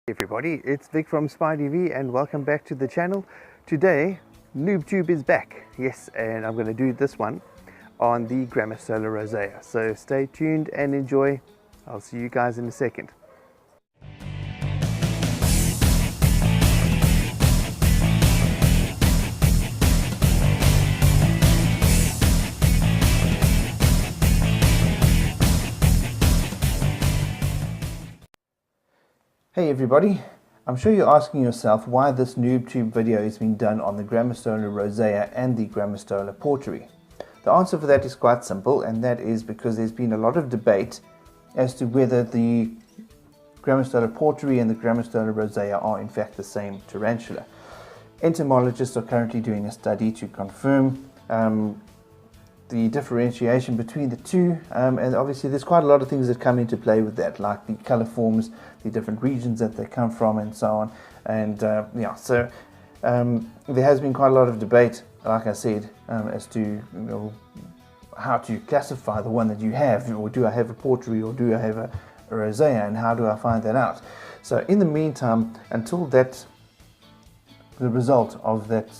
Hey everybody, it's Vic from SpyTV and welcome back to the channel. Today, Noob-Toob is back. Yes, and I'm going to do this one on the Grammostola rosea. So stay tuned and enjoy. I'll see you guys in a second. Hey everybody, I'm sure you're asking yourself why this Noob-Toob video is being done on the Grammostola rosea and the Grammostola porteri. The answer for that is quite simple, and that is because there's been a lot of debate as to whether the Grammostola porteri and the Grammostola rosea are in fact the same tarantula. Entomologists are currently doing a study to confirm the differentiation between the two, and obviously there's quite a lot of things that come into play with that, like the color forms, the different regions that they come from, and so on. And so there has been quite a lot of debate, like I said, as to how to classify the one that you have, or do I have a porteri or do I have a rosea, and how do I find that out? So in the meantime, until the result of that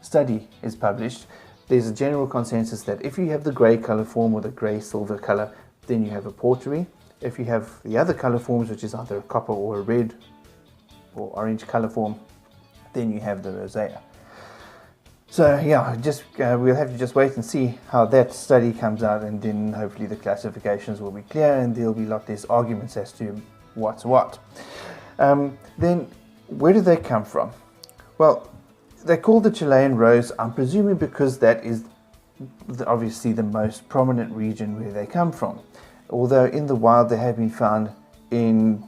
study is published, there's a general consensus that if you have the grey colour form or the grey silver colour, then you have a porteri. If you have the other colour forms, which is either a copper or a red or orange colour form, then you have the rosea. So yeah, we'll have to just wait and see how that study comes out, and then hopefully the classifications will be clear and there'll be a lot less arguments as to what's what. Then where do they come from? Well, they're called the Chilean rose, I'm presuming because that is obviously the most prominent region where they come from. Although in the wild they have been found in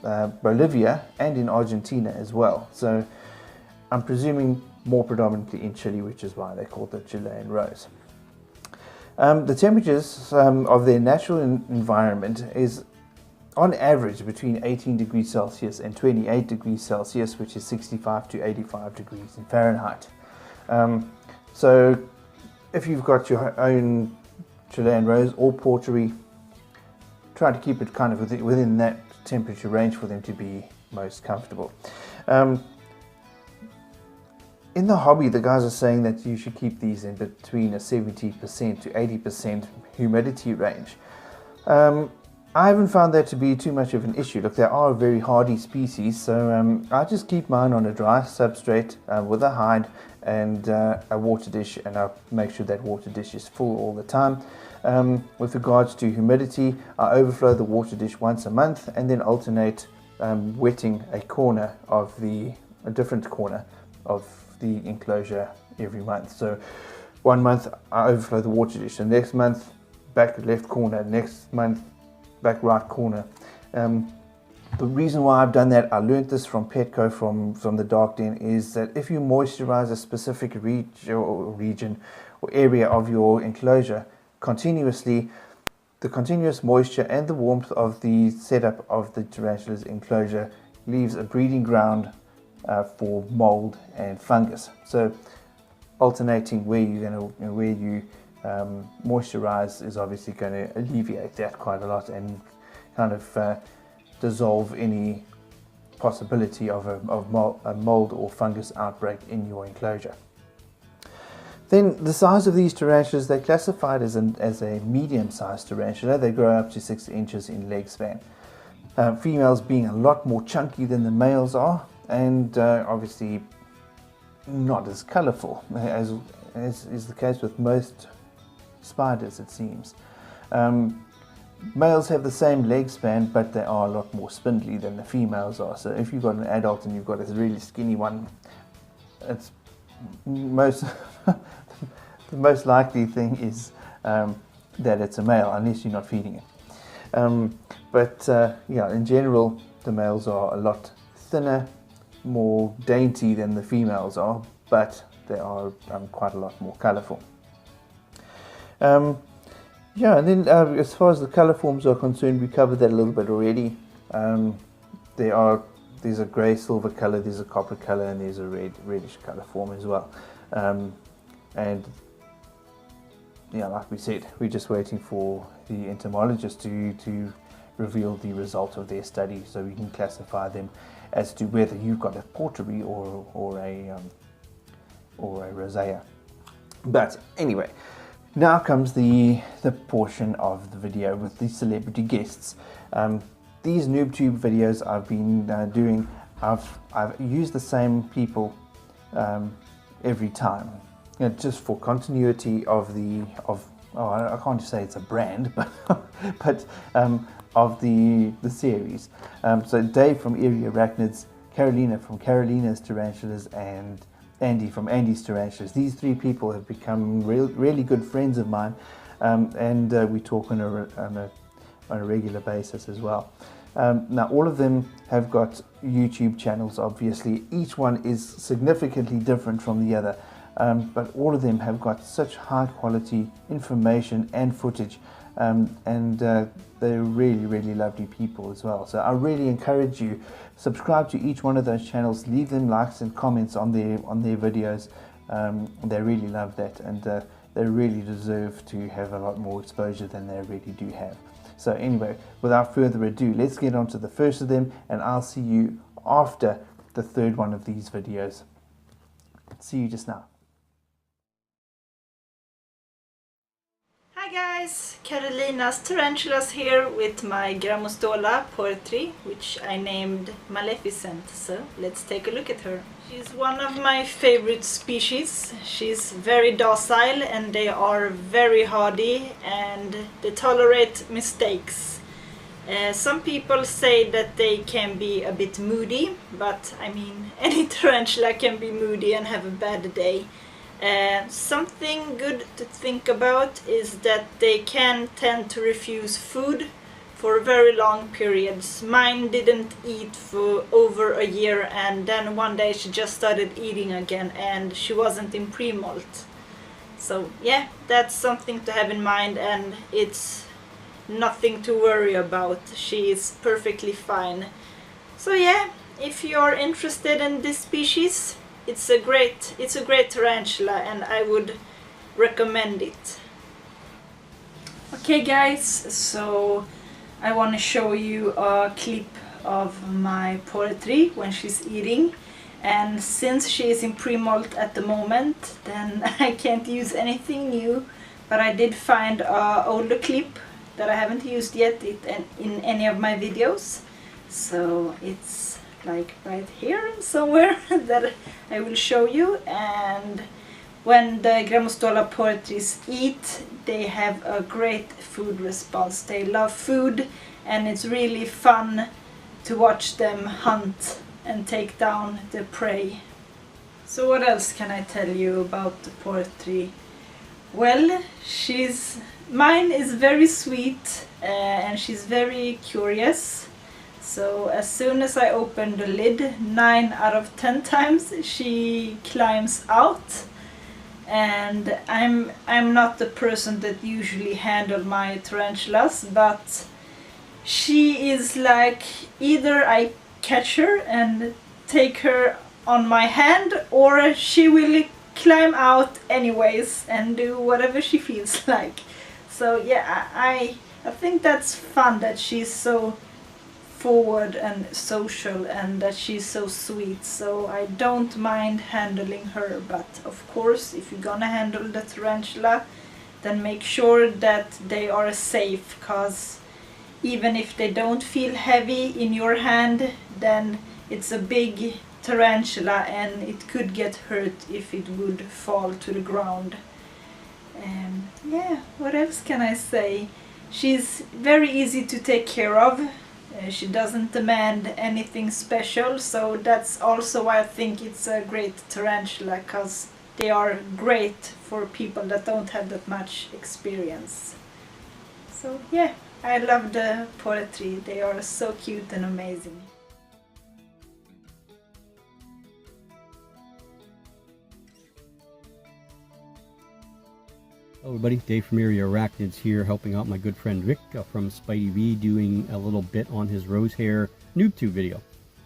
Bolivia and in Argentina as well. So I'm presuming more predominantly in Chile, which is why they're called the Chilean rose. The temperatures of their natural environment is on average between 18 degrees Celsius and 28 degrees Celsius, which is 65 to 85 degrees in Fahrenheit. So if you've got your own Chilean rose or porteri, try to keep it kind of within that temperature range for them to be most comfortable. In the hobby, the guys are saying that you should keep these in between a 70% to 80% humidity range. I haven't found that to be too much of an issue. Look, they are a very hardy species, so I just keep mine on a dry substrate with a hide and a water dish, and I'll make sure that water dish is full all the time. With regards to humidity, I overflow the water dish once a month and then alternate wetting a different corner of the enclosure every month. So one month I overflow the water dish, the next month back left corner, next month back right corner. The reason why I've done that, I learned this from Petco from the Dark Den, is that if you moisturize a specific region or area of your enclosure continuously, the continuous moisture and the warmth of the setup of the tarantula's enclosure leaves a breeding ground for mold and fungus. So alternating where you moisturize is obviously going to alleviate that quite a lot and kind of dissolve any possibility of a mold or fungus outbreak in your enclosure. Then the size of these tarantulas, they're classified as a medium-sized tarantula. They grow up to 6 inches in leg span. Females being a lot more chunky than the males are, and obviously not as colorful as is the case with most spiders, it seems. Males have the same leg span, but they are a lot more spindly than the females are. So if you've got an adult and you've got a really skinny one, it's the most likely thing is that it's a male, unless you're not feeding it. Yeah, in general, the males are a lot thinner, more dainty than the females are, but they are quite a lot more colorful. Yeah, and then as far as the color forms are concerned, we covered that a little bit already. There's a grey silver color, there's a copper color, and there's a reddish color form as well. And yeah, like we said, we're just waiting for the entomologist to reveal the result of their study, so we can classify them as to whether you've got a portery or a rosea. But anyway, now comes the portion of the video with the celebrity guests. These Noob-Toob videos I've been doing, I've used the same people every time, just for continuity of I can't say it's a brand, but of the series. So Dave from Eerie Arachnids, Karolina from Karolina's Tarantulas, and Andy from Andy's Tarantulas. These three people have become really good friends of mine, and we talk on a regular basis as well. Now all of them have got YouTube channels, obviously. Each one is significantly different from the other, but all of them have got such high quality information and footage, and they're really lovely people as well. So I really encourage you, subscribe to each one of those channels, leave them likes and comments on their videos. They really love that, and they really deserve to have a lot more exposure than they already do have. So anyway, without further ado, let's get on to the first of them, and I'll see you after the third one of these videos. See you just now. Hi guys, Karolina's Tarantulas here with my Grammostola poetry, which I named Maleficent, so let's take a look at her. She's one of my favorite species. She's very docile and they are very hardy and they tolerate mistakes. Some people say that they can be a bit moody, but I mean any tarantula can be moody and have a bad day. Something good to think about is that they can tend to refuse food for very long periods. Mine didn't eat for over a year, and then one day she just started eating again and she wasn't in pre-molt. So yeah, that's something to have in mind, and it's nothing to worry about. She is perfectly fine. So yeah, if you're interested in this species, it's a great tarantula and I would recommend it. Okay guys, so I want to show you a clip of my poetry when she's eating, and since she is in pre-molt at the moment, then I can't use anything new, but I did find an older clip that I haven't used yet in any of my videos, so it's like right here somewhere that I will show you. And when the Grammostola poetries eat, they have a great food response. They love food, and it's really fun to watch them hunt and take down the prey. So what else can I tell you about the poetry? Well, mine is very sweet and she's very curious. So as soon as I open the lid, 9 out of 10 times she climbs out. And I'm not the person that usually handle my tarantulas, but she is like, either I catch her and take her on my hand, or she will climb out anyways and do whatever she feels like. So yeah, I think that's fun that she's so forward and social and that she's so sweet, so I don't mind handling her. But of course, if you're gonna handle the tarantula, then make sure that they are safe, because even if they don't feel heavy in your hand, then it's a big tarantula and it could get hurt if it would fall to the ground. Yeah, what else can I say? She's very easy to take care of. She doesn't demand anything special, so that's also why I think it's a great tarantula, because they are great for people that don't have that much experience. So yeah, I love the poetry. They are so cute and amazing. Hello everybody, Dave from Eerie Arachnids here, helping out my good friend Vic from Spidey V, doing a little bit on his rose hair Noob-Toob video.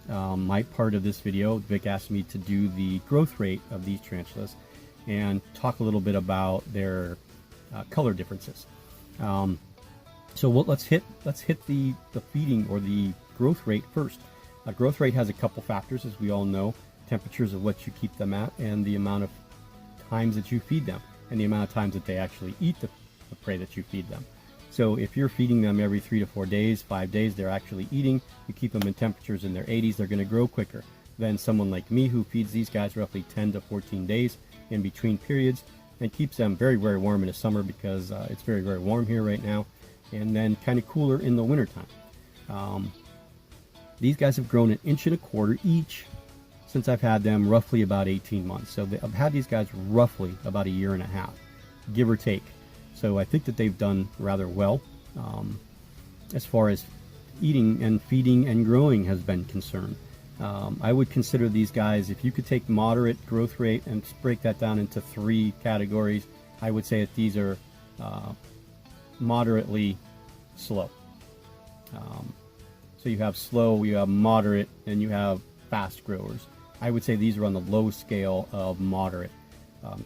My part of this video, Vic asked me to do the growth rate of these tarantulas and talk a little bit about their color differences. So let's hit the feeding or the growth rate first. Growth rate has a couple factors, as we all know: temperatures of what you keep them at, and the amount of times that you feed them, and the amount of times that they actually eat the prey that you feed them. So if you're feeding them every 3 to 4 days, 5 days, they're actually eating. You keep them in temperatures in their 80s, they're going to grow quicker than someone like me who feeds these guys roughly 10 to 14 days in between periods and keeps them very, very warm in the summer because it's very, very warm here right now, and then kind of cooler in the wintertime. These guys have grown 1.25 inches each since I've had them roughly about 18 months. So I've had these guys roughly about 1.5 years, give or take. So I think that they've done rather well as far as eating and feeding and growing has been concerned. I would consider these guys, if you could take moderate growth rate and break that down into 3 categories, I would say that these are moderately slow. So you have slow, you have moderate, and you have fast growers. I would say these are on the low scale of moderate.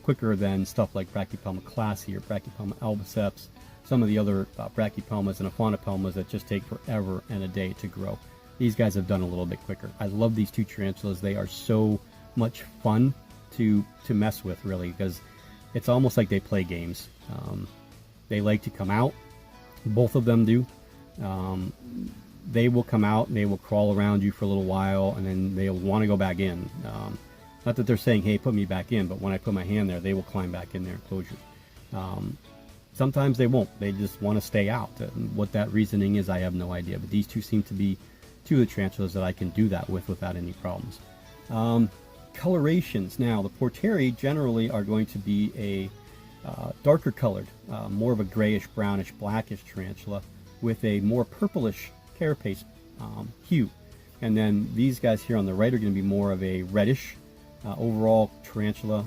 Quicker than stuff like Brachypelma classy or Brachypelma albiceps, some of the other Brachypelmas and Aphonopelmas that just take forever and a day to grow. These guys have done a little bit quicker. I love these 2 tarantulas. They are so much fun to mess with, really, because it's almost like they play games. They like to come out. Both of them do. They will come out and they will crawl around you for a little while, and then they'll want to go back in. Not that they're saying, hey, put me back in, but when I put my hand there, they will climb back in their enclosures. Sometimes they won't. They just want to stay out. And what that reasoning is, I have no idea. But these 2 seem to be 2 of the tarantulas that I can do that with without any problems. Colorations. Now, the Porteri generally are going to be a darker colored, more of a grayish, brownish, blackish tarantula with a more purplish carapace hue. And then these guys here on the right are going to be more of a reddish overall tarantula,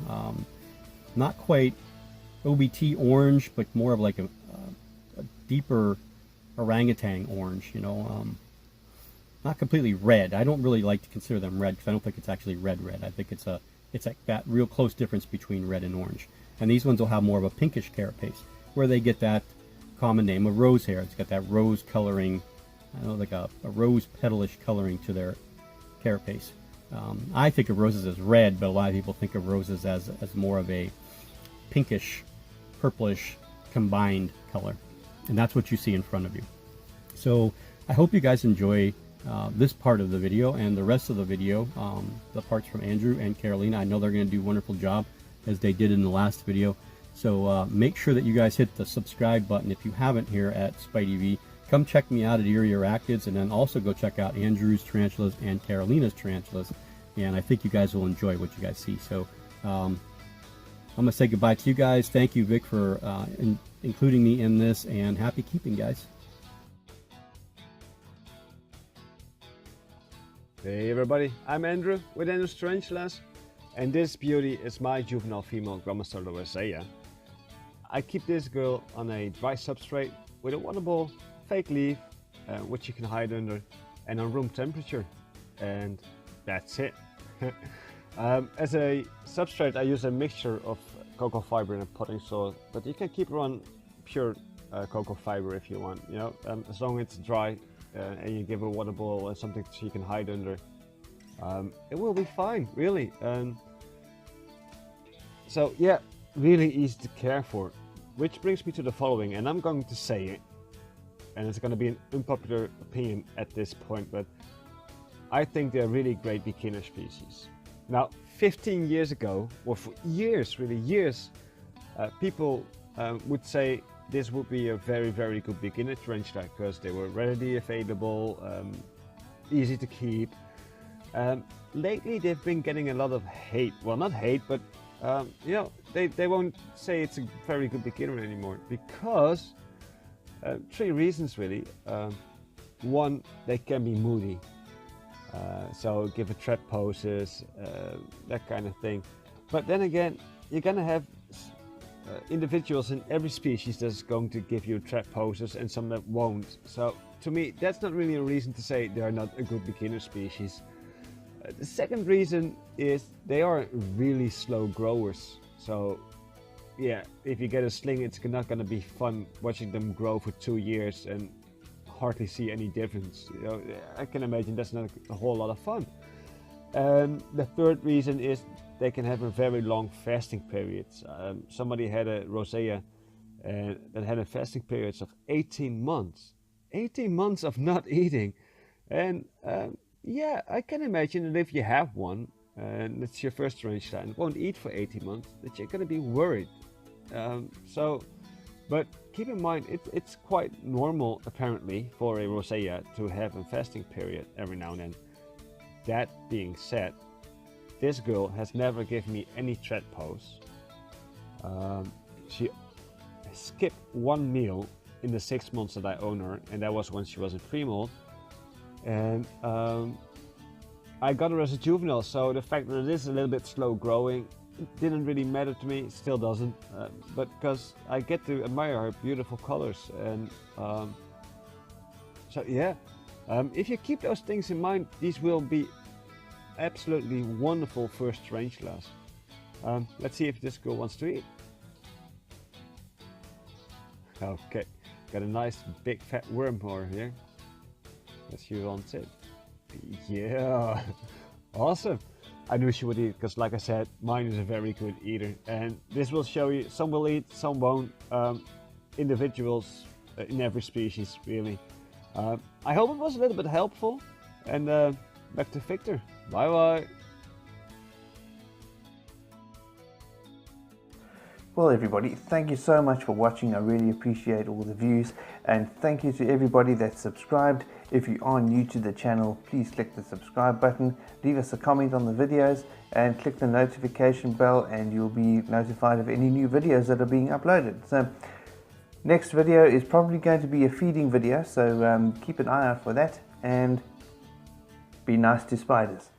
not quite OBT orange, but more of like a deeper orangutan orange, you know, not completely red. I don't really like to consider them red because I don't think it's actually red. I think it's like that real close difference between red and orange. And these ones will have more of a pinkish carapace, where they get that common name of rose hair. It's got that rose coloring, I don't know, like a rose petalish coloring to their carapace. I think of roses as red, but a lot of people think of roses as more of a pinkish, purplish combined color. And that's what you see in front of you. So I hope you guys enjoy this part of the video and the rest of the video, the parts from Andrew and Karolina. I know they're going to do a wonderful job, as they did in the last video. So make sure that you guys hit the subscribe button if you haven't here at SpideyV. Come check me out at Erie Arachnids, and then also go check out Andrew's tarantulas and Karolina's tarantulas. And I think you guys will enjoy what you guys see. So I'm going to say goodbye to you guys. Thank you, Vic, for including me in this, and happy keeping, guys. Hey everybody, I'm Andrew with Andrew's Tarantulas, and this beauty is my juvenile female Grommaster Rosea. I keep this girl on a dry substrate with a waterable fake leaf, which you can hide under, and on room temperature, and that's it. As a substrate, I use a mixture of cocoa fiber and potting soil, but you can keep her on pure cocoa fiber if you want, you know, as long as it's dry. And you give her a water bowl and something she can hide under, it will be fine, really. So yeah, really easy to care for, which brings me to the following, and I'm going to say it, and it's going to be an unpopular opinion at this point, but I think they're really great beginner species. Now, 15 years ago, or for years, really years, people would say this would be a very, very good beginner tarantula because they were readily available, easy to keep. Lately, they've been getting a lot of hate. Well, not hate, but you know, they won't say it's a very good beginner anymore because 3 reasons really. One, they can be moody, so give a trap poses, that kind of thing. But then again, you're gonna have individuals in every species that's going to give you trap poses and some that won't. So to me, that's not really a reason to say they are not a good beginner species. The second reason is they are really slow growers. So yeah, if you get a sling, it's not going to be fun watching them grow for 2 years and hardly see any difference. You know, I can imagine that's not a whole lot of fun. And the third reason is they can have a very long fasting periods. Somebody had a rosea that had a fasting periods of 18 months. 18 months of not eating. And yeah, I can imagine that if you have one, and it's your first tarantula and won't eat for 18 months, that you're going to be worried. But keep in mind, it's quite normal, apparently, for a rosea to have a fasting period every now and then. That being said, this girl has never given me any thread pose. She skipped one meal in the 6 months that I own her, and that was when she was in pre-molt. And I got her as a juvenile, so the fact that it is a little bit slow growing didn't really matter to me. It still doesn't, but because I get to admire her beautiful colors. And so yeah, if you keep those things in mind, these will be absolutely wonderful first tarantulas. Let's see if this girl wants to eat. Okay, got a nice big fat worm over here. Let's see who wants it. Yeah, awesome. I knew she would eat because, like I said, mine is a very good eater, and this will show you some will eat, some won't. Individuals in every species, really. I hope it was a little bit helpful, and back to Victor. Bye bye. Well, everybody, thank you so much for watching. I really appreciate all the views, and thank you to everybody that's subscribed. If you are new to the channel, please click the subscribe button, leave us a comment on the videos, and click the notification bell, and you'll be notified of any new videos that are being uploaded. So next video is probably going to be a feeding video, so keep an eye out for that, and be nice to spiders.